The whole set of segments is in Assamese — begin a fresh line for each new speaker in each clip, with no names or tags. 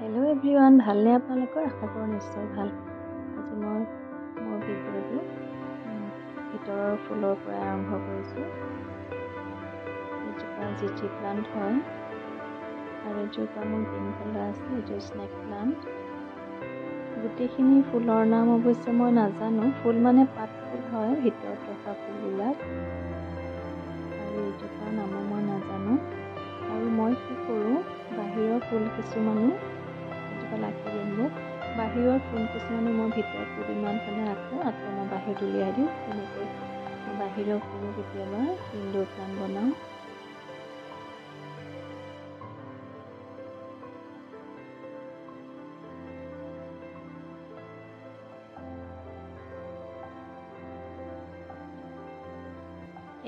হেল্ল' এভৰিৱান, ভালনে আপোনালোকৰ? আশা কৰোঁ নিশ্চয় ভাল। আজি মই মোৰ ভিডিঅ'টো ভিতৰৰ ফুলৰ পৰা আৰম্ভ কৰিছোঁ। এইজোপা জিজি প্লাণ্ট হয় আৰু এজোপা মোৰ গ্ৰীণ কালাৰ আছে, এইটো স্নেক প্লাণ্ট। গোটেইখিনি ফুলৰ নাম অৱশ্যে মই নাজানো। ফুল মানে পাত ফুল হয়, ভিতৰত থকা ফুলবিলাক। আৰু এইজোপাৰ নামো মই নাজানো। আৰু মই কি কৰোঁ, বাহিৰৰ ফুল কিছুমানো, এজোপা লাকি বেম্বু, বাহিৰৰ ফুল কিছুমানো মই ভিতৰত দুদিনমান থ'লে আকৌ মই বাহিৰত উলিয়াই দিওঁ। তেনেকৈ মই বাহিৰৰ ফুলো কেতিয়াবা ইনডোৰ প্লাণ্ট বনাওঁ।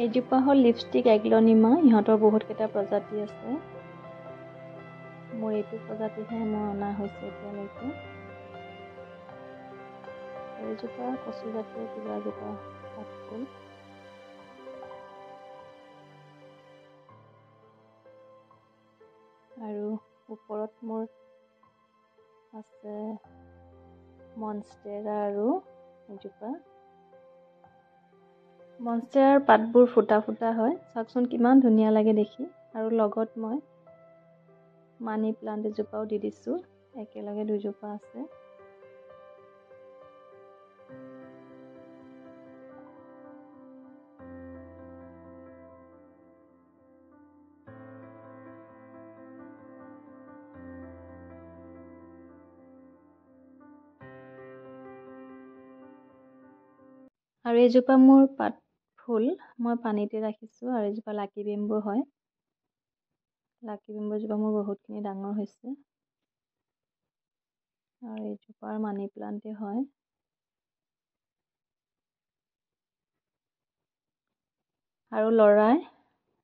এইজোপা হ'ল লিপষ্টিক এগ্লনিমা। ইহঁতৰ বহুতকেইটা প্ৰজাতি আছে। মোৰ এইটো প্ৰজাতিহে মই অনা হৈছে এতিয়ালৈকে। এইজোপা কচুজাতীয় কিবা এজোপা পাতফুল। আৰু ওপৰত মোৰ আছে মনষ্টেৰা আৰু এজোপা। মনষ্টেৰাৰ পাতবোৰ ফুটা ফুটা হয়, চাওকচোন কিমান ধুনীয়া লাগে দেখি। আৰু লগত মই মানি প্লাণ্ট এজোপাও দি দিছোঁ, একেলগে দুজোপা আছে। আৰু এইজোপা মোৰ পাত ফুল মই পানীতে ৰাখিছোঁ, আৰু এজোপা লাকি বেম্বু হয়। লাকি বেম্বু জোপা মোৰ বহুতখিনি ডাঙৰ হৈছে। আৰু এইজোপাৰ মানি প্লাণ্টে হয়। আৰু ল'ৰাই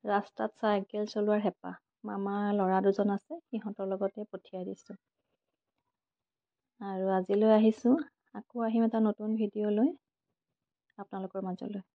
ৰাস্তাত চাইকেল চলোৱাৰ হেঁপাহ, মামাৰ ল'ৰা দুজন আছে, সিহঁতৰ লগতে পঠিয়াই দিছোঁ। আৰু আজিলৈ আহিছোঁ, আকৌ আহিম এটা নতুন ভিডিঅ' লৈ আপোনালোকৰ মাজলৈ।